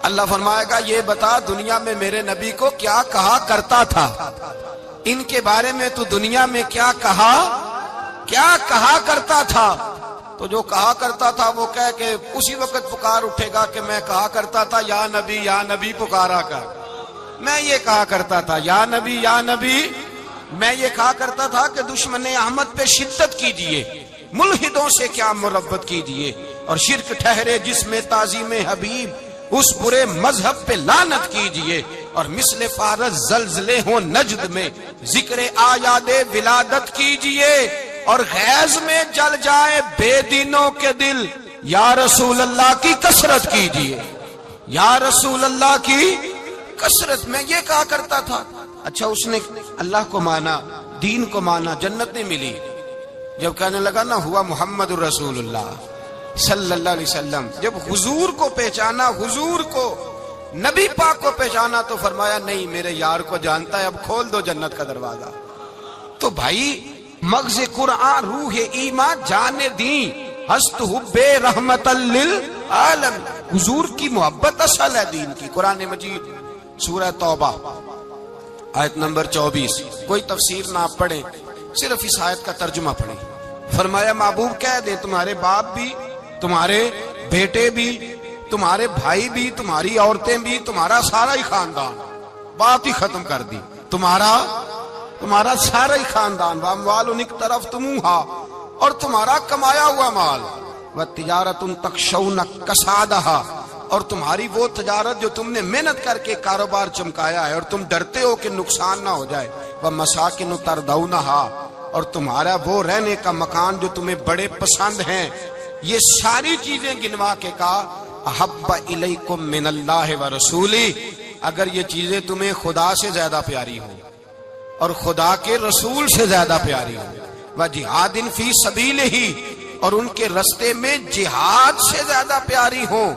اللہ فرمائے گا یہ بتا دنیا میں میرے نبی کو کیا کہا کرتا تھا، ان کے بارے میں تو دنیا میں کیا کہا کرتا تھا؟ تو جو کہا کرتا تھا وہ کہہ کہ اسی وقت پکار اٹھے گا کہ میں کہا کرتا تھا یا نبی پکارا کر، میں یہ کہا کرتا تھا یا نبی، میں یہ کہا کرتا تھا کہ دشمن احمد پہ شدت کیجیے، ملحدوں سے کیا مربت کیجیے، اور شرک ٹھہرے جس میں تعظیم حبیب اس برے مذہب پہ لعنت کیجیے، اور مثل فارس زلزلے ہوں نجد میں ذکر آیاد ولادت کیجیے، اور غیظ میں جل جائے بے دینوں کے دل، یا رسول اللہ کی کثرت کیجیے، یا رسول اللہ کی کثرت۔ میں یہ کہا کرتا تھا۔ اچھا اس نے اللہ کو مانا، دین کو مانا، جنت نہیں ملی، جب کہنے لگا نا ہوا محمد الرسول اللہ صلی اللہ علیہ وسلم، جب حضور کو پہچانا، حضور کو نبی پاک کو پہچانا، تو فرمایا نہیں میرے یار کو جانتا ہے، اب کھول دو جنت کا دروازہ۔ تو بھائی مغز قرآن روح ایمان جان دین ہست حب رحمت للعالم، حضور کی محبت اصل ہے دین کی۔ قرآن مجید سورہ توبہ آیت نمبر 24، کوئی تفسیر نہ آپ پڑھیں، صرف اس آیت کا ترجمہ پڑھیں۔ فرمایا محبوب کہہ دیں تمہارے باپ بھی، تمہارے بیٹے بھی، تمہارے بھائی بھی، تمہاری عورتیں بھی، تمہارا سارا ہی خاندان، بات ہی ختم کر دی، تمہارا سارا ہی خاندان، واموال انک طرف تمہا، اور تمہارا کمایا ہوا مال، وتجارت تخشون کسادہا، اور تمہاری وہ تجارت جو تم نے محنت کر کے کاروبار چمکایا ہے اور تم ڈرتے ہو کہ نقصان نہ ہو جائے، ومساکن ترضونہا، اور تمہارا وہ رہنے کا مکان جو تمہیں بڑے پسند ہیں، یہ ساری چیزیں گنوا کے کہا احب الیکم من اللہ ورسولہ، اگر یہ چیزیں تمہیں خدا سے زیادہ پیاری ہوں اور خدا کے رسول سے زیادہ پیاری ہوں، وجہاد فی سبیلہ، اور ان کے رستے میں جہاد سے زیادہ پیاری ہوں،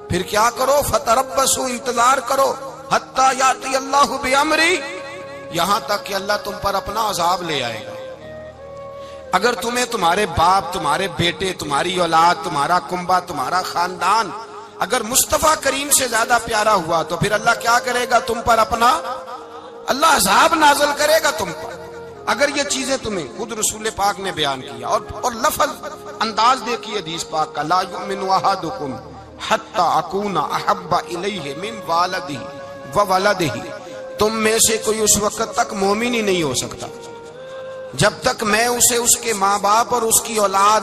پھر کیا کرو؟ فتربصوا، انتظار کرو، حتی یاتی اللہ بامری، یہاں تک کہ اللہ تم پر اپنا عذاب لے آئے گا۔ اگر تمہیں تمہارے باپ، تمہارے بیٹے، تمہاری اولاد، تمہارا کنبہ، تمہارا خاندان اگر مصطفیٰ کریم سے زیادہ پیارا ہوا تو پھر اللہ کیا کرے گا؟ تم پر اپنا اللہ عذاب نازل کرے گا تم پر۔ اگر یہ چیزیں تمہیں خود رسول پاک نے بیان کیا، اور لفظ انداز دیکھیے حدیث پاک کا، لا یؤمن احدکم حتی اکون احب الیہ من والدہ وولدہ، تم میں سے کوئی اس وقت تک مومن ہی نہیں ہو سکتا جب تک میں اسے اس کے ماں باپ اور اس کی اولاد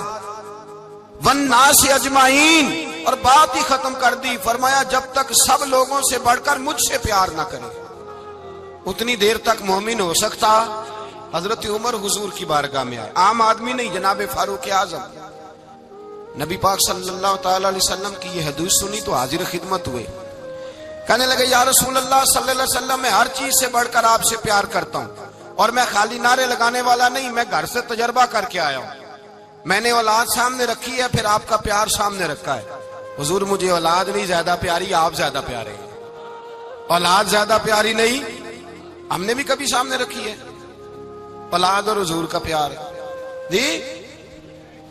والناس اجمعین، اور بات ہی ختم کر دی، فرمایا جب تک سب لوگوں سے بڑھ کر مجھ سے پیار نہ کرے، اتنی دیر تک مومن ہو سکتا۔ حضرت عمر حضور کی بارگاہ میں آئے، عام آدمی نہیں، جناب فاروق اعظم، نبی پاک صلی اللہ تعالی علیہ وسلم کی یہ حدیث سنی تو حاضر خدمت ہوئے، کہنے لگے یا رسول اللہ صلی اللہ علیہ وسلم، میں ہر چیز سے بڑھ کر آپ سے پیار کرتا ہوں، اور میں خالی نعرے لگانے والا نہیں، میں گھر سے تجربہ کر کے آیا ہوں، میں نے اولاد سامنے رکھی ہے، پھر آپ کا پیار سامنے رکھا ہے، حضور مجھے اولاد نہیں زیادہ پیاری، آپ زیادہ پیارے ہیں، اولاد زیادہ پیاری نہیں، ہم نے بھی کبھی سامنے رکھی ہے اولاد اور حضور کا پیار جی۔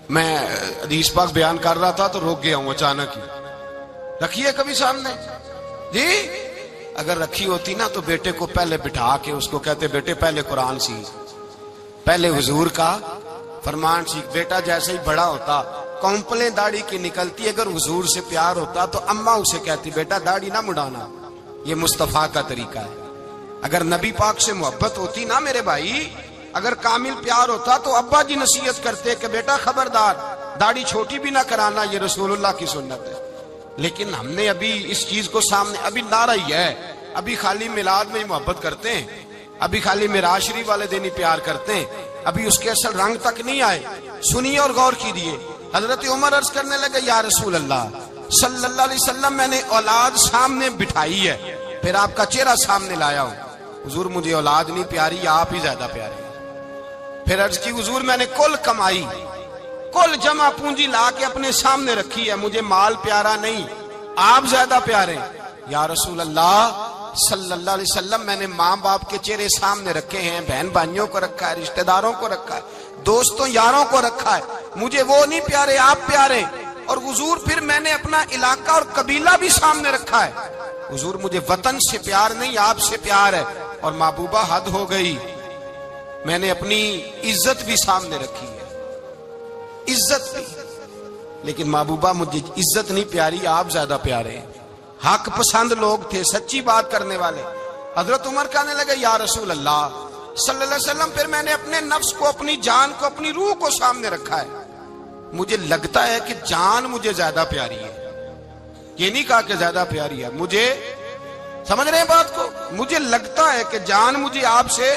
میں حدیث پاک بیان کر رہا تھا تو روک گیا ہوں اچانک ہی، رکھی ہے کبھی سامنے جی؟ اگر رکھی ہوتی نا تو بیٹے کو پہلے بٹھا کے اس کو کہتے بیٹے پہلے قرآن سیکھ، پہلے حضور کا فرمان سیکھ۔ بیٹا جیسے ہی بڑا ہوتا کونپلیں داڑھی کی نکلتی، اگر حضور سے پیار ہوتا تو اماں اسے کہتی بیٹا داڑھی نہ مڑانا، یہ مصطفیٰ کا طریقہ ہے۔ اگر نبی پاک سے محبت ہوتی نا میرے بھائی، اگر کامل پیار ہوتا تو ابا جی نصیحت کرتے کہ بیٹا خبردار داڑھی چھوٹی بھی نہ کرانا، یہ رسول اللہ کی سنت ہے۔ لیکن ہم نے ابھی اس چیز کو سامنے، ابھی نعرہ ہی ہے، ابھی خالی میلاد میں ہی محبت کرتے ہیں، ابھی خالی معراج شریف والے دن ہی پیار کرتے ہیں، ابھی اس کے اصل رنگ تک نہیں آئے۔ سنیے اور غور کیجیے، حضرت عمر عرض کرنے لگے یا رسول اللہ صلی اللہ علیہ وسلم، میں نے اولاد سامنے بٹھائی ہے، پھر آپ کا چہرہ سامنے لایا ہوں، حضور مجھے اولاد نہیں پیاری، آپ ہی زیادہ پیارے۔ پھر عرض کی حضور میں نے کل کمائی، کل جمع پونجی لا کے اپنے سامنے رکھی ہے، مجھے مال پیارا نہیں، آپ زیادہ پیارے۔ یا رسول اللہ صلی اللہ علیہ وسلم، میں نے ماں باپ کے چہرے سامنے رکھے ہیں، بہن بھائیوں کو رکھا ہے، رشتہ داروں کو رکھا ہے، دوستوں یاروں کو رکھا ہے، مجھے وہ نہیں پیارے، آپ پیارے۔ اور حضور پھر میں نے اپنا علاقہ اور قبیلہ بھی سامنے رکھا ہے. حضور مجھے وطن سے پیار نہیں آپ سے پیار ہے. اور محبوبہ حد ہو گئی, میں نے اپنی عزت بھی سامنے رکھی ہے, عزت بھی. لیکن محبوبہ مجھے عزت نہیں پیاری, آپ زیادہ پیارے ہیں. حق پسند لوگ تھے, سچی بات کرنے والے. حضرت عمر کہنے لگے یا رسول اللہ صلی اللہ علیہ وسلم, پھر میں نے اپنے نفس کو, اپنی جان کو, اپنی روح کو سامنے رکھا ہے. مجھے لگتا ہے کہ جان مجھے زیادہ پیاری ہے. یہ نہیں کہا کہ زیادہ پیاری ہے, مجھے, سمجھ رہے ہیں بات کو, مجھے لگتا ہے کہ جان مجھے آپ سے.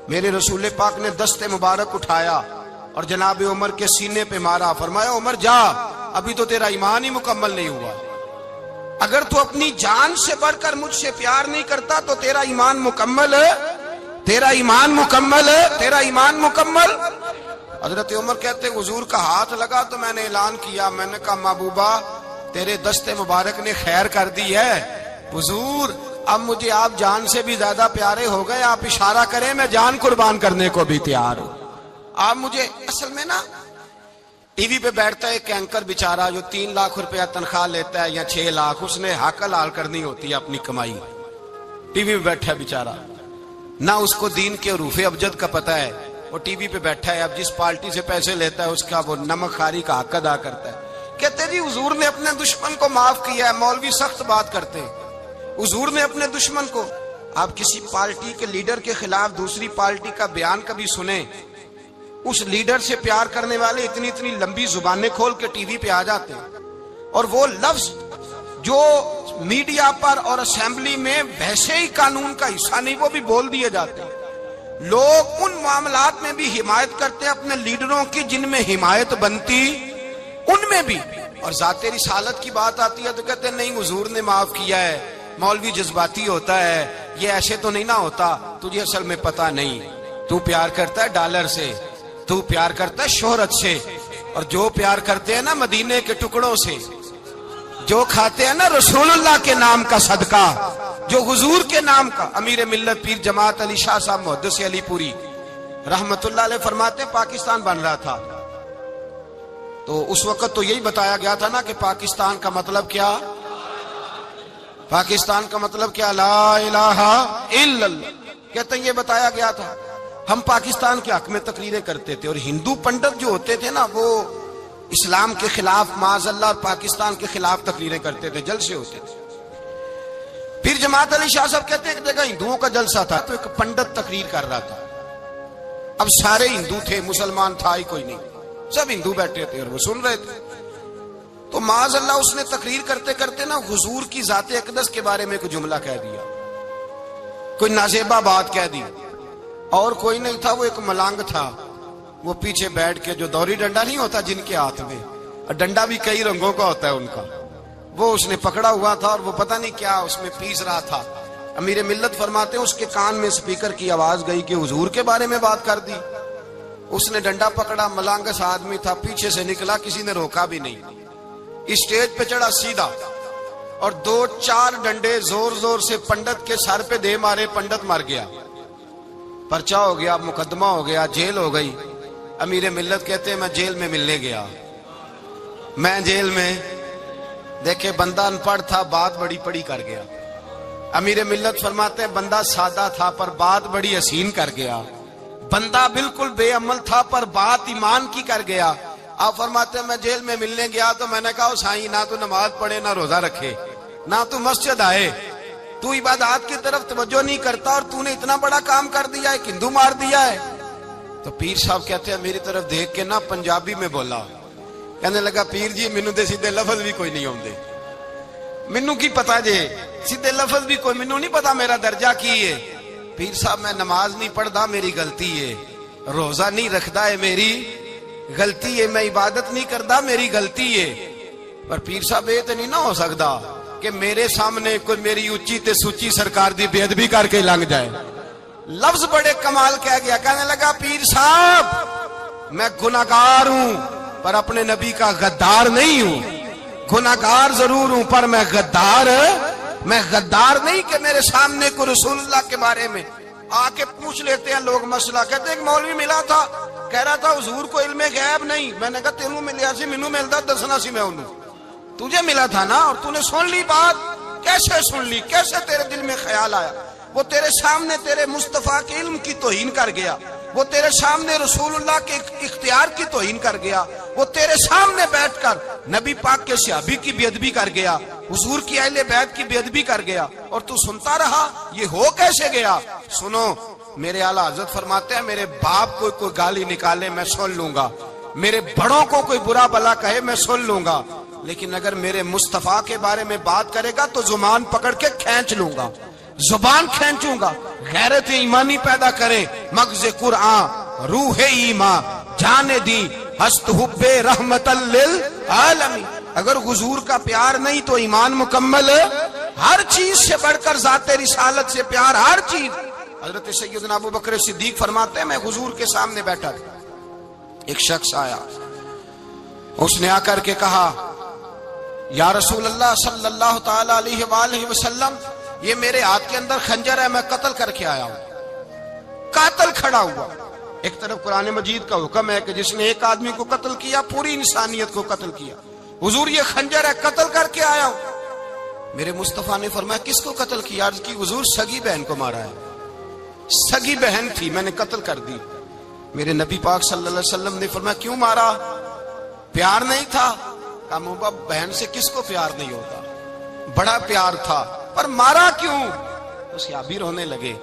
میرے رسول پاک نے دست مبارک اٹھایا اور جناب عمر کے سینے پہ مارا, فرمایا عمر جا, ابھی تو تیرا ایمان ہی مکمل نہیں ہوا. اگر تو اپنی جان سے بڑھ کر مجھ سے پیار نہیں کرتا تو تیرا ایمان مکمل ہے, تیرا ایمان مکمل ہے, تیرا ایمان مکمل. حضرت عمر کہتے حضور کا ہاتھ لگا تو میں نے اعلان کیا, میں نے کہا محبوبہ تیرے دست مبارک نے خیر کر دی ہے. حضور اب مجھے آپ جان سے بھی زیادہ پیارے ہو گئے, آپ اشارہ کریں میں جان قربان کرنے کو بھی تیار ہوں. آپ مجھے, اصل میں نا ٹی وی پہ بیٹھتا ہے ایک اینکر بیچارہ جو 3 لاکھ روپیہ تنخواہ لیتا ہے یا 6 لاکھ, اس نے حق حلال کرنی ہوتی ہے اپنی کمائی. ٹی وی پہ بیٹھا ہے بیچارہ, نہ اس کو دین کے حروف ابجد کا پتہ ہے, وہ ٹی وی پہ بیٹھا ہے, اب جس پارٹی سے پیسے لیتا ہے اس کا وہ نمک خاری کا حق ادا کرتا ہے. کہتے جی حضور نے اپنے دشمن کو معاف کیا ہے. مولوی سخت بات کرتے ہیں, حضور نے اپنے دشمن کو. آپ کسی پارٹی کے لیڈر کے خلاف دوسری پارٹی کا بیان کبھی سنیں, اس لیڈر سے پیار کرنے والے اتنی لمبی زبانیں کھول کے ٹی وی پہ آ جاتے ہیں, اور وہ لفظ جو میڈیا پر اور اسمبلی میں ویسے ہی قانون کا حصہ نہیں وہ بھی بول دیے جاتے ہیں. لوگ ان معاملات میں بھی حمایت کرتے ہیں اپنے لیڈروں کی جن میں حمایت بنتی ان میں بھی, اور ذات رسالت کی بات آتی ہے تو کہتے ہیں نہیں حضور نے معاف کیا ہے, مولوی جذباتی ہوتا ہے, یہ ایسے تو نہیں نہ ہوتا, تجھے اصل میں پتا نہیں, تو پیار کرتا ہے ڈالر سے, تو پیار کرتا ہے شہرت سے, اور جو پیار کرتے ہیں نا مدینے کے ٹکڑوں سے, جو کھاتے ہیں نا رسول اللہ کے نام کا صدقہ, جو حضور کے نام کا. امیر ملت پیر جماعت علی شاہ صاحب محدث علی پوری رحمت اللہ علیہ فرماتے ہیں پاکستان بن رہا تھا تو اس وقت تو یہی بتایا گیا تھا نا کہ پاکستان کا مطلب کیا, پاکستان کا مطلب کیا, لا الہ الا اللہ. کہتے ہیں یہ بتایا گیا تھا. ہم پاکستان کے حق میں تقریریں کرتے تھے, اور ہندو پنڈت جو ہوتے تھے نا وہ اسلام کے خلاف معاذ اللہ اور پاکستان کے خلاف تقریریں کرتے تھے, جلسے ہوتے تھے. پھر جماعت علی شاہ صاحب کہتے ہیں ایک جگہ ہندوؤں کا جلسہ تھا تو ایک پنڈت تقریر کر رہا تھا. اب سارے ہندو تھے, مسلمان تھا ہی کوئی نہیں, سب ہندو بیٹھے تھے اور وہ سن رہے تھے. تو معاذ اللہ اس نے تقریر کرتے کرتے نا حضور کی ذات اقدس کے بارے میں کوئی جملہ کہہ دیا, کوئی نازیبہ بات کہہ دی. اور کوئی نہیں تھا, وہ ایک ملانگ تھا, وہ پیچھے بیٹھ کے, جو دوری ڈنڈا نہیں ہوتا جن کے ہاتھ میں, اور ڈنڈا بھی کئی رنگوں کا ہوتا ہے ان کا, وہ اس نے پکڑا ہوا تھا اور وہ پتہ نہیں کیا اس میں پیس رہا تھا. امیر ملت فرماتے ہیں اس کے کان میں سپیکر کی آواز گئی کہ حضور کے بارے میں بات کر دی. اس نے ڈنڈا پکڑا, ملانگس آدمی تھا, پیچھے سے نکلا, کسی نے روکا بھی نہیں, اسٹیج پہ چڑھا سیدھا, اور 2-4 ڈنڈے زور زور سے پنڈت کے سر پہ دے مارے, پنڈت مر گیا, پرچہ ہو گیا, مقدمہ ہو گیا, جیل ہو گئی. امیر ملت کہتے ہیں میں جیل میں ملنے گیا, میں جیل میں, دیکھے بندہ ان پڑھ تھا, بات بڑی پڑی کر گیا. امیر ملت فرماتے ہیں بندہ سادہ تھا پر بات بڑی حسین کر گیا, بندہ بالکل بے عمل تھا پر بات ایمان کی کر گیا. آپ فرماتے ہیں میں جیل میں ملنے گیا تو میں نے کہا سائیں نہ تو نماز پڑھے, نہ روزہ رکھے, نہ تو مسجد آئے, تو عبادات کی طرف توجہ نہیں کرتا, اور تو نے اتنا بڑا کام کر دیا ہے, ہندو مار دیا ہے. تو پیر صاحب کہتے ہیں میری طرف دیکھ کے نا پنجابی میں بولا, کہنے لگا پیر جی مینوں دے سیدھے لفظ بھی کوئی نہیں ہوندے, مینوں کی پتا جے سیدھے لفظ بھی کوئی, مینوں نہیں پتا میرا درجہ کی ہے. پیر صاحب میں نماز نہیں پڑھدا میری غلطی ہے, روزہ نہیں رکھدا ہے میری غلطی ہے, میں عبادت نہیں کردا میری غلطی ہے. پر پیر صاحب یہ تو نہیں نہ ہو سکدا کہ میرے سامنے کوئی میری اونچی تے سوچی سرکار دی بے ادبی کر کے لنگ جائے. لفظ بڑے کمال کہہ گیا, کہنے لگا پیر صاحب میں گناہگار ہوں پر اپنے نبی کا غدار نہیں ہوں, گناہگار ضرور ہوں پر میں غدار نہیں کہ میرے سامنے کو رسول اللہ کے بارے میں آ کے پوچھ لیتے ہیں لوگ مسئلہ. کہتے ہیں ایک مولوی ملا تھا, کہہ رہا تھا حضور کو علم غیب نہیں. میں نے کہا تینوں ملیا سی مینوں ملدا دسنا سی میں انہوں. تجھے ملا تھا نا اور تو نے سن لی بات. کیسے سن لی؟ کیسے تیرے دل میں خیال آیا؟ وہ تیرے سامنے تیرے مصطفیٰ کے علم کی توہین کر گیا. وہ تیرے سامنے رسول اللہ کے اختیار کی توہین کر گیا. وہ تیرے سامنے بیٹھ کر نبی پاک کے صحابی کی بے ادبی کر گیا, حضور کی اہل بیت کی بے ادبی کر گیا, اور تو سنتا رہا. یہ ہو کیسے گیا؟ سنو, میرے اعلیٰ حضرت فرماتے ہیں میرے باپ کو کوئی گالی نکالے میں سن لوں گا, میرے بڑوں کو کوئی برا بلا کہے میں سن لوں گا, لیکن اگر میرے مصطفیٰ کے بارے میں بات کرے گا تو زبان پکڑ کے کھینچ لوں گا, زبان کھینچوں گا. غیرت ایمانی پیدا کرے مغز قرآن روح ایمان جانے دی ہست حب رحمت للعالمین. اگر حضور کا پیار نہیں تو ایمان مکمل. ہر چیز سے بڑھ کر ذات رسالت سے پیار, ہر چیز. حضرت سیدنا ابو بکر صدیق فرماتے ہیں میں حضور کے سامنے بیٹھا تھا, ایک شخص آیا, اس نے آ کر کے کہا یا رسول اللہ صلی اللہ تعالی علیہ وآلہ وسلم, یہ میرے ہاتھ کے اندر خنجر ہے, میں قتل کر کے آیا ہوں. قاتل کھڑا ہوا. ایک طرف قرآن مجید کا حکم ہے کہ جس نے ایک آدمی کو قتل کیا پوری انسانیت کو قتل کیا. حضور یہ خنجر ہے, قتل کر کے آیا ہوں. میرے مصطفیٰ نے فرمایا کس کو قتل کیا؟ عرض کی حضور سگی بہن کو مارا ہے. سگی بہن تھی, میں نے قتل کر دی. میرے نبی پاک صلی اللہ علیہ وسلم نے فرمایا کیوں مارا؟ پیار نہیں تھا. کہا محبوبہ بہن سے کس کو پیار نہیں ہوتا, بڑا پیار تھا, پر مارا کیوں؟ تو صحابی رونے لگے,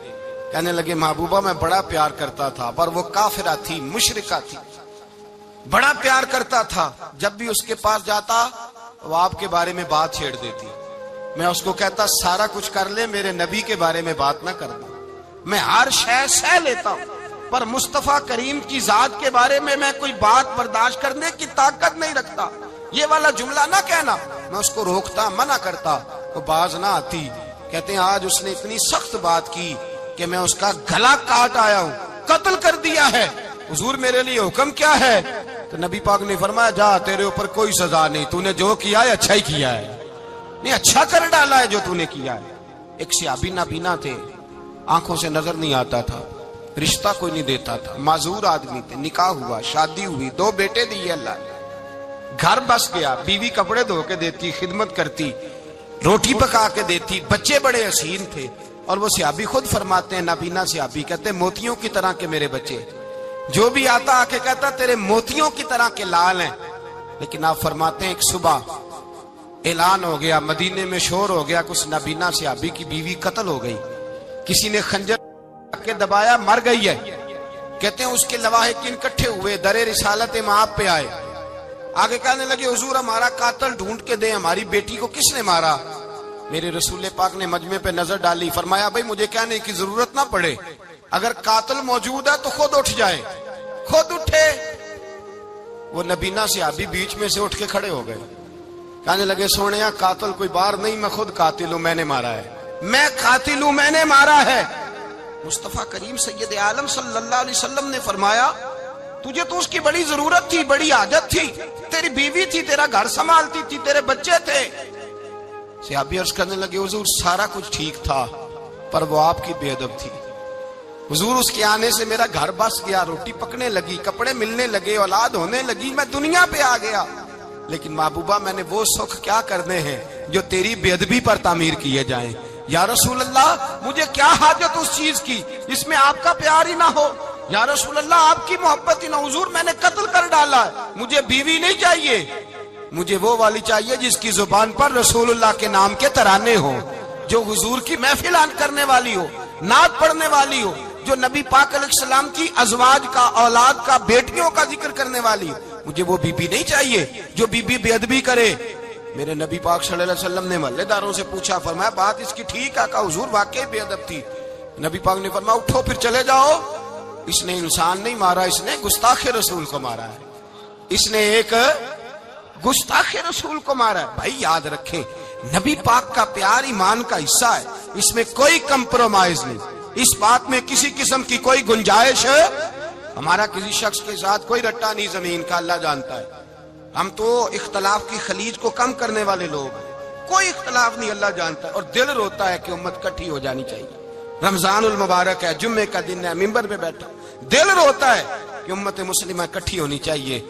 کہنے لگے محبوبہ میں بڑا پیار کرتا تھا, پر وہ کافرہ تھی, مشرکہ تھی, بڑا پیار کرتا تھا. جب بھی اس کے پاس جاتا وہ آپ کے بارے میں بات چھیڑ دیتی. میں اس کو کہتا سارا کچھ کر لے, میرے نبی کے بارے میں بات نہ کر دو. میں ہر شے سہ لیتا ہوں, پر مصطفیٰ کریم کی ذات کے بارے میں کوئی بات برداشت کرنے کی طاقت نہیں رکھتا. یہ والا جملہ نہ کہنا. میں اس کو روکتا, منع کرتا, وہ باز نہ آتی. کہتے ہیں آج اس نے اتنی سخت بات کی کہ میں اس کا گلا کاٹ آیا ہوں, قتل کر دیا ہے. حضور میرے لیے حکم کیا ہے؟ تو نبی پاک نے فرمایا جا, تیرے اوپر کوئی سزا نہیں, تو نے جو کیا ہے اچھا ہی کیا ہے, نہیں اچھا کر ڈالا ہے جو تو نے کیا ہے. ایک صحابی نابینا تھے, آنکھوں سے نظر نہیں آتا تھا, رشتہ کوئی نہیں دیتا تھا, معذور آدمی تھے. نکاح ہوا, شادی ہوئی, 2 بیٹے دیے اللہ نے, گھر بس گیا, بیوی کپڑے دھو کے دیتی, خدمت کرتی, روٹی پکا کے دیتی, بچے بڑے حسین تھے. اور وہ صحابی خود فرماتے ہیں, نابینا صحابی کہتے ہیں موتیوں کی طرح کے میرے بچے, جو بھی آتا آ کے کہتا تیرے موتیوں کی طرح کے لال ہیں. لیکن آپ فرماتے ہیں ایک صبح اعلان ہو گیا, مدینے میں شور ہو گیا, کچھ نابینا صحابی کی بیوی قتل ہو گئی, کسی نے خنجر کے دبایا, مر گئی ہے. کہتے ہیں اس کے لواحقین اکٹھے ہوئے, در رسالت مآب پہ آئے, آگے کہنے لگے حضور ہمارا قاتل ڈھونڈ کے دیں, ہماری بیٹی کو کس نے مارا؟ میرے رسول پاک نے مجمع پہ نظر ڈالی, فرمایا بھائی مجھے کہنے کی ضرورت نہ پڑے, اگر قاتل موجود ہے تو خود اٹھ جائے. خود اٹھے. وہ نبینا صحابی بیچ میں سے اٹھ کے کھڑے ہو گئے, کہنے لگے سونیا قاتل کوئی بار نہیں, میں خود قاتل ہوں, میں نے مارا ہے, میں قاتل ہوں, میں نے مارا ہے. مصطفیٰ کریم سید عالم صلی اللہ علیہ وسلم نے فرمایا تجھے تو اس کی بڑی ضرورت تھی, بڑی حاجت تھی, تیری بیوی تھی, تیرا گھر سنبھالتی تھی, تیرے بچے تھے. صحابی عرض کرنے لگے حضور سارا کچھ ٹھیک تھا, پر وہ آپ کی بے ادب تھی. حضور اس کے آنے سے میرا گھر بس گیا, روٹی پکنے لگی, کپڑے ملنے لگے, اولاد ہونے لگی, میں دنیا پہ آ گیا. لیکن محبوبہ میں نے وہ سکھ کیا کرنے ہیں جو تیری بے ادبی پر تعمیر کیے جائیں. یا رسول اللہ مجھے کیا حاجت اس چیز کی جس میں آپ کا پیار ہی نہ ہو. یا رسول اللہ آپ کی محبت ہی نہ. حضور میں نے قتل کر ڈالا ہے, مجھے بیوی نہیں چاہیے, مجھے وہ والی چاہیے جس کی زبان پر رسول اللہ کے نام کے ترانے ہو, جو حضور کی محفل کرنے والی ہو, نعت پڑھنے والی ہو, جو نبی پاک علیہ السلام کی ازواج کا, اولاد کا, بیٹیوں کا ذکر کرنے والی ہو. مجھے وہ بی بی نہیں چاہیے جو بی بی بے ادبی کرے. میرے نبی پاک صلی اللہ علیہ وسلم نے محلے داروں سے پوچھا, فرمایا بات اس کی ٹھیک ہے؟ کہا حضور واقعی بے ادب تھی. نبی پاک نے فرمایا اٹھو پھر چلے جاؤ, اس نے انسان نہیں مارا, اس نے گستاخ رسول کو مارا ہے, اس نے ایک گستاخ رسول کو مارا ہے. بھائی یاد رکھیں نبی پاک کا پیار ایمان کا حصہ ہے, اس میں کوئی کمپرومائز نہیں, اس بات میں کسی قسم کی کوئی گنجائش ہے. ہمارا کسی شخص کے ساتھ کوئی رٹا نہیں زمین کا, اللہ جانتا ہے. ہم تو اختلاف کی خلیج کو کم کرنے والے لوگ ہیں, کوئی اختلاف نہیں, اللہ جانتا ہے. اور دل روتا ہے کہ امت کٹھی ہو جانی چاہیے. رمضان المبارک ہے, جمعے کا دن ہے, منبر پہ بیٹھا دل روتا ہے کہ امت مسلمہ اکٹھی ہونی چاہیے،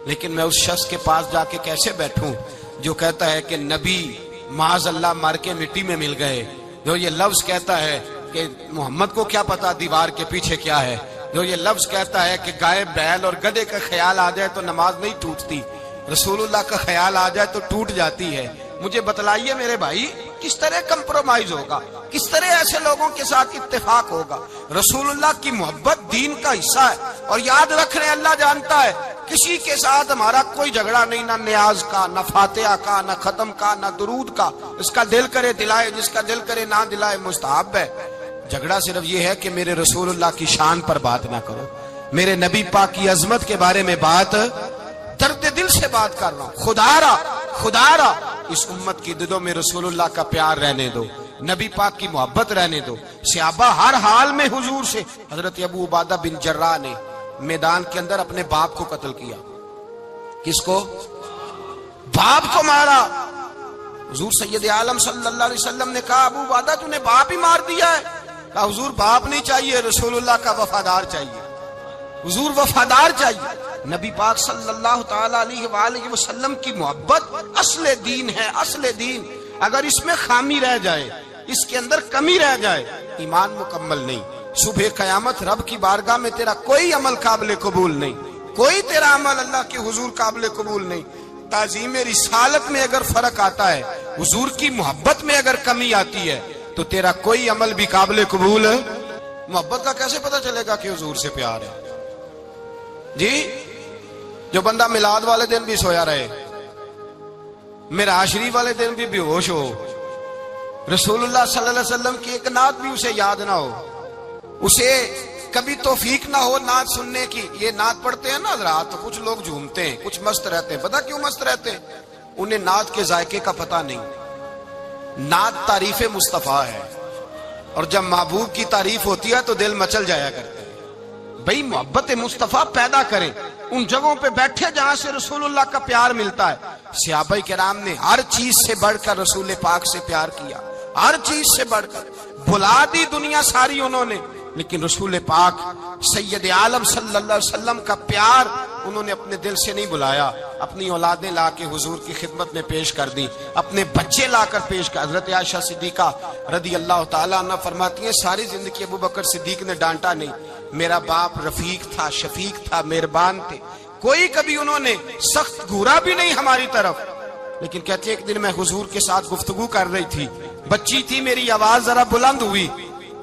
لیکن میں اس شخص کے پاس جا کے کیسے بیٹھوں جو کہتا ہے کہ نبی معاذ اللہ مر کے مٹی میں مل گئے، جو یہ لفظ کہتا ہے کہ محمد کو کیا پتا دیوار کے پیچھے کیا ہے، جو یہ لفظ کہتا ہے کہ گائے بیل اور گدھے کا خیال آ جائے تو نماز نہیں ٹوٹتی، رسول اللہ کا خیال آ جائے تو ٹوٹ جاتی ہے۔ مجھے بتلائیے میرے بھائی کس طرح کمپرومائز ہوگا، کس طرح ایسے لوگوں کے ساتھ اتفاق ہوگا؟ رسول اللہ کی محبت دین کا حصہ ہے، اور یاد رکھ رہے ہیں اللہ جانتا ہے کسی کے ساتھ ہمارا کوئی جھگڑا نہیں، نہ نیاز کا، نہ فاتحہ کا، نہ ختم کا، نہ درود کا۔ اس کا دل کرے دلائے، جس کا دل کرے نہ دلائے، مستحب ہے۔ جھگڑا صرف یہ ہے کہ میرے رسول اللہ کی شان پر بات نہ کرو، میرے نبی پاک کی عظمت کے بارے میں بات درد دل سے بات کر رہا ہوں۔ خدا را اس امت کی دلوں میں رسول اللہ کا پیار رہنے دو، نبی پاک کی محبت رہنے دو۔ صحابہ ہر حال میں حضور سے، حضرت ابو عبادہ بن جراح نے میدان کے اندر اپنے باپ کو قتل کیا۔ کس کو؟ باپ کو مارا۔ حضور سید عالم صلی اللہ علیہ وسلم نے کہا ابو عبادہ تو نے باپ ہی مار دیا ہے؟ کہا حضور باپ نہیں چاہیے، رسول اللہ کا وفادار چاہیے، حضور وفادار چاہیے۔ نبی پاک صلی اللہ تعالی علیہ وآلہ وسلم کی محبت اصل دین ہے، اصل دین۔ اگر اس میں خامی رہ جائے، اس کے اندر کمی رہ جائے، ایمان مکمل نہیں۔ صبح قیامت رب کی بارگاہ میں تیرا کوئی عمل قابل قبول نہیں، کوئی تیرا عمل اللہ کے حضور قابل قبول نہیں۔ تعظیم رسالت میں اگر فرق آتا ہے، حضور کی محبت میں اگر کمی آتی ہے، تو تیرا کوئی عمل بھی قابل قبول ہے۔ محبت کا کیسے پتہ چلے گا کہ حضور سے پیار ہے؟ جی جو بندہ میلاد والے دن بھی سویا رہے، معراج شریف والے دن بھی بے ہوش ہو، رسول اللہ صلی اللہ علیہ وسلم کی ایک نعت بھی اسے یاد نہ ہو، اسے کبھی توفیق نہ ہو نعت سننے کی۔ یہ نعت پڑھتے ہیں نا حضرات، تو کچھ لوگ جھومتے ہیں، کچھ مست رہتے ہیں۔ پتہ کیوں مست رہتے ہیں؟ انہیں نعت کے ذائقے کا پتہ نہیں۔ نعت تعریف مصطفیٰ ہے، اور جب محبوب کی تعریف ہوتی ہے تو دل مچل جایا کرتے ہیں۔ بھئی محبت مصطفیٰ پیدا کریں، ان جگہوں پہ بیٹھے جہاں سے رسول اللہ کا پیار ملتا ہے۔ صحابہ کرام نے ہر چیز سے بڑھ کر رسول پاک سے پیار کیا، ہر چیز سے بڑھ کر۔ بھلا دی دنیا ساری انہوں نے، لیکن رسول پاک سید عالم صلی اللہ علیہ وسلم کا پیار انہوں نے اپنے دل سے نہیں بلایا۔ اپنی اولادیں لا کے حضور کی خدمت میں پیش کر دی، اپنے بچے لا کر پیش کر۔ حضرت عائشہ صدیقہ رضی اللہ تعالیٰ عنہ فرماتی ہیں ساری زندگی ابو بکر صدیق نے ڈانٹا نہیں، میرا باپ رفیق تھا، شفیق تھا، مہربان تھے، کوئی کبھی انہوں نے سخت گھورا بھی نہیں ہماری طرف۔ لیکن کہتے ہیں ایک دن میں حضور کے ساتھ گفتگو کر رہی تھی، بچی تھی، میری آواز ذرا بلند ہوئی،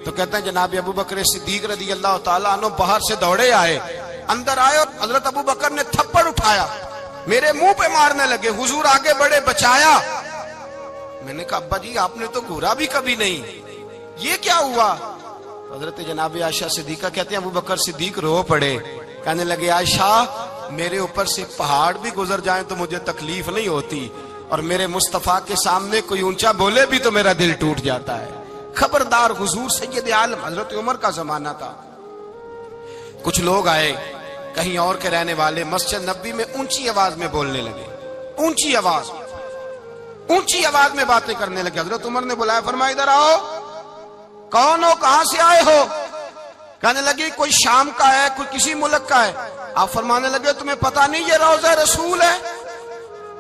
تو کہتے ہیں جناب ابو بکر صدیق رضی اللہ تعالیٰ عنہ باہر سے دوڑے آئے، اندر آئے، اور حضرت ابو بکر نے تھپڑ اٹھایا، میرے منہ پہ مارنے لگے۔ حضور آگے بڑھے، بچایا۔ میں نے کہا ابا جی آپ نے تو گھورا بھی کبھی نہیں، یہ کیا ہوا؟ حضرت جناب عائشہ صدیقہ کہتے ہیں ابو بکر صدیق رو پڑے، کہنے لگے عائشہ میرے اوپر سے پہاڑ بھی گزر جائیں تو مجھے تکلیف نہیں ہوتی، اور میرے مصطفیٰ کے سامنے کوئی اونچا بولے بھی تو میرا دل ٹوٹ جاتا ہے۔ خبردار، حضور سید عالم، حضرت عمر کا زمانہ تھا، کچھ لوگ آئے کہیں اور کے رہنے والے، مسجد نبوی میں اونچی آواز میں بولنے لگے، اونچی آواز میں باتیں کرنے لگے۔ حضرت عمر نے بلایا، فرمایا ادھر آؤ، کون ہو، کہاں سے آئے ہو؟ کہنے لگے کوئی شام کا ہے، کوئی کسی ملک کا ہے۔ آپ فرمانے لگے تمہیں پتہ نہیں یہ روضہ رسول ہے؟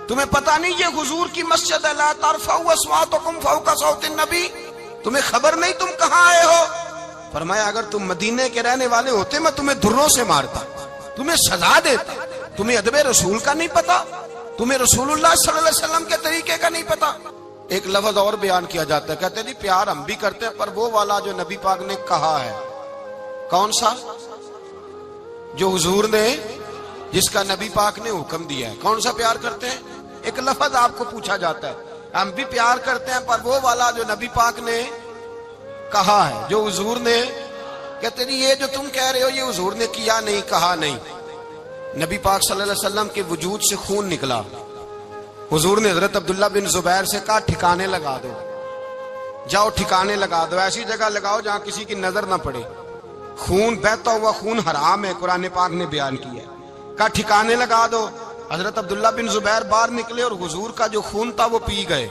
تمہیں پتہ نہیں یہ حضور کی مسجد ہے؟ لا ترفعوا اصواتکم فوق صوت النبی، تمہیں خبر نہیں تم کہاں آئے ہو؟ فرمایا اگر تم مدینے کے رہنے والے ہوتے میں تمہیں دھروں سے مارتا، تمہیں سزا دیتا۔ تمہیں ادب رسول کا نہیں پتا، تمہیں رسول اللہ صلی اللہ علیہ وسلم کے طریقے کا نہیں پتا۔ ایک لفظ اور بیان کیا جاتا ہے، کہتے ہیں پیار ہم بھی کرتے ہیں، پر وہ والا جو نبی پاک نے کہا ہے۔ کون سا؟ جو حضور نے، جس کا نبی پاک نے حکم دیا ہے۔ کون سا پیار کرتے ہیں؟ ایک لفظ آپ کو پوچھا جاتا ہے، ہم بھی پیار کرتے ہیں پر وہ والا جو نبی پاک نے کہا ہے، جو حضور نے۔ کہتے ہیں یہ جو تم کہہ رہے ہو یہ حضور نے کیا نہیں، کہا نہیں۔ نبی پاک صلی اللہ علیہ وسلم کے وجود سے خون نکلا، حضور نے حضرت عبداللہ بن زبیر سے کہا ٹھکانے لگا دو، جاؤ ٹھکانے لگا دو، ایسی جگہ لگاؤ جہاں کسی کی نظر نہ پڑے۔ خون بہتا ہوا خون حرام ہے، قرآن پاک نے بیان کیا ہے، کہا ٹھکانے لگا دو۔ حضرت عبداللہ بن زبیر باہر نکلے اور حضور کا جو خون تھا وہ پی گئے۔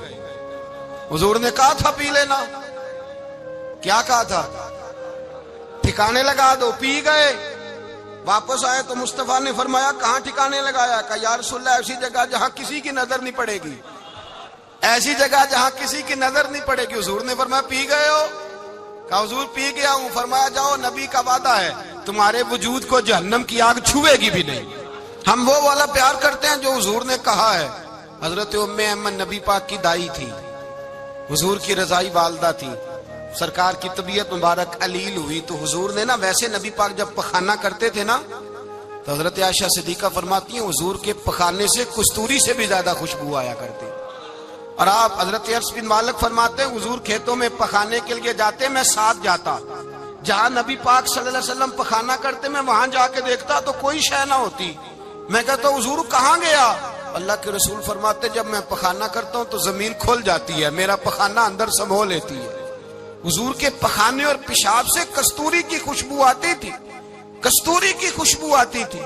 حضور نے کہا تھا پی لینا، کیا کہا تھا؟ ٹھکانے لگا دو، پی گئے۔ واپس آئے تو مصطفیٰ نے فرمایا کہاں ٹھکانے لگایا؟ کہا یا رسول اللہ ایسی جگہ جہاں کسی کی نظر نہیں پڑے گی، ایسی جگہ جہاں کسی کی نظر نہیں پڑے گی۔ حضور نے فرمایا پی گئے ہو؟ کہا حضور پی گیا ہوں۔ فرمایا جاؤ، نبی کا وعدہ ہے تمہارے وجود کو جہنم کی آگ چھوے گی بھی نہیں۔ ہم وہ والا پیار کرتے ہیں جو حضور نے کہا ہے۔ حضرت ام ایمن نبی پاک کی دائی تھی، حضور کی رضائی والدہ تھی۔ سرکار کی طبیعت مبارک علیل ہوئی تو حضور نے نا، ویسے نبی پاک جب پخانہ کرتے تھے نا تو حضرت عائشہ صدیقہ فرماتی ہیں حضور کے پخانے سے کستوری سے بھی زیادہ خوشبو آیا کرتی۔ اور آپ حضرت انس بن مالک فرماتے ہیں حضور کھیتوں میں پخانے کے لیے جاتے، میں ساتھ جاتا، جہاں نبی پاک صلی اللہ علیہ وسلم پخانہ کرتے میں وہاں جا کے دیکھتا تو کوئی شے نہ ہوتی۔ میں کہتا حضور کہاں گیا؟ اللہ کے رسول فرماتے جب میں پخانہ کرتا ہوں تو زمین کھل جاتی ہے، میرا پخانہ اندر سمو لیتی ہے۔ حضور کے پخانے اور پیشاب سے کستوری کی خوشبو آتی تھی، کستوری کی خوشبو آتی تھی۔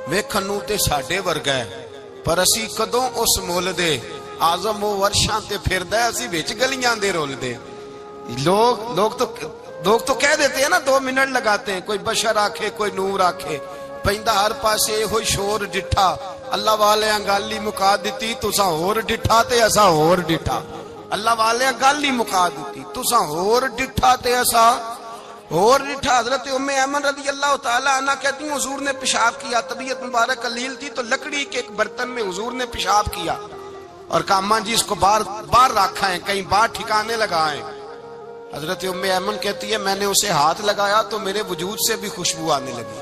ویکھنوں تے ساڈے ورگا ہے پر اسی کدوں اس مول دے، آزم و ورشاں تے پھردا ہے اسی وچ گلیاں دے رول دے۔ لوگ تو کہہ دیتے ہیں نا، 2 منٹ لگاتے ہیں، کوئی بشر آکھے کوئی نور آکھے، پیندا ہر پاسے ہوئی شور ڈٹھا، اللہ والے گل ہی مکا دیتی، تساں ہور ڈٹھا تے اساں ہور ڈٹھا۔ اللہ والے گل ہی مکا دیتی، تساں ہور ڈٹھا تے اساں ہور ڈٹھا۔ حضرت ام ایمن رضی اللہ تعالی عنہ کہتی ہیں حضور نے پیشاب کیا، طبیعت مبارک علیل تھی تو لکڑی کے ایک برتن میں حضور نے پیشاب کیا اور کہا اماں جی اس کو باہر رکھا ہے، کہیں باہر ٹھکانے لگائیں۔ حضرت ام ایمن کہتی ہے میں نے اسے ہاتھ لگایا تو میرے وجود سے بھی خوشبو آنے لگی،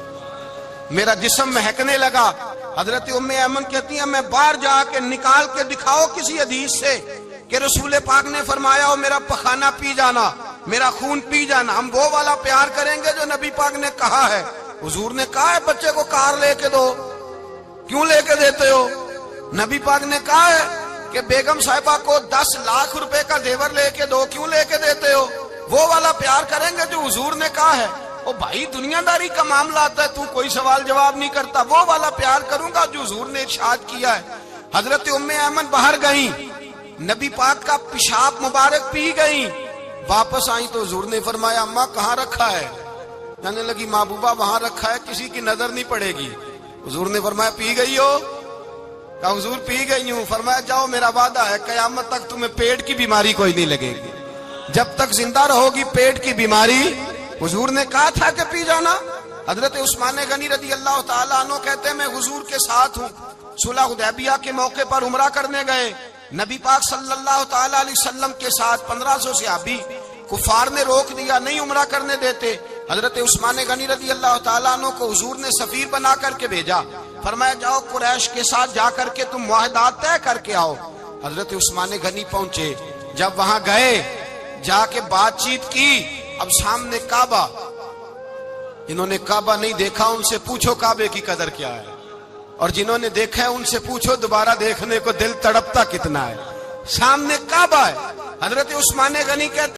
میرا جسم مہکنے لگا۔ حضرت ام ایمن کہتی ہیں میں باہر جا کے نکال کے دکھاؤ کسی حدیث سے کہ رسول پاک نے فرمایا ہو میرا پخانہ پی جانا، میرا خون پی جانا۔ ہم وہ والا پیار کریں گے جو نبی پاک نے کہا ہے۔ حضور نے کہا ہے بچے کو کار لے کے دو، کیوں لے کے دیتے ہو؟ نبی پاک نے کہا ہے کہ بیگم صاحبہ کو 10 لاکھ روپے کا زیور لے کے دو، کیوں لے کے دیتے ہو؟ وہ والا پیار کریں گے جو حضور نے کہا ہے۔ او بھائی دنیا داری کا معاملہ آتا ہے، تو کوئی سوال جواب نہیں کرتا، وہ والا پیار کروں گا جو حضور نے ارشاد کیا ہے۔ حضرت ام ایمن باہر گئیں، نبی پاک کا پیشاب مبارک پی گئیں، واپس آئیں تو حضور نے فرمایا اماں کہاں رکھا ہے؟ کہنے لگی محبوبہ وہاں رکھا ہے، کسی کی نظر نہیں پڑے گی۔ حضور نے فرمایا پی گئی ہو؟ کہا حضور پی گئی ہوں۔ فرمایا جاؤ میرا وعدہ ہے قیامت تک تمہیں پیٹ کی بیماری کوئی نہیں لگے گی، جب تک زندہ رہو گی پیٹ کی بیماری۔ حضور نے کہا تھا کہ پی جانا۔ حضرت عثمان غنی رضی اللہ تعالیٰ عنہ کہتے ہیں میں حضور کے ساتھ ہوں، صلح حدیبیہ کے موقع پر عمرہ کرنے گئے، نبی پاک صلی اللہ تعالیٰ علیہ وسلم کے ساتھ 1500 صحابی، کفار نے روک دیا نہیں عمرہ کرنے دیتے۔ حضرت عثمان غنی رضی اللہ تعالیٰ عنہ کو حضور نے سفیر بنا کر کے بھیجا، فرمایا جاؤ قریش کے ساتھ جا کر کے تم معاہدات طے کر کے آؤ۔ حضرت عثمان غنی پہنچے، جب وہاں گئے جا کے بات چیت کی، اب سامنے کعبہ، جنہوں نے کعبہ نہیں دیکھا ان سے پوچھو کعبے کی قدر کیا ہے، اور جنہوں نے دیکھا ہے ان سے پوچھو دوبارہ دیکھنے کو دل تڑپتا کتنا ہے۔ سامنے کعبہ ہے۔ حضرت عثمان غنی کہتے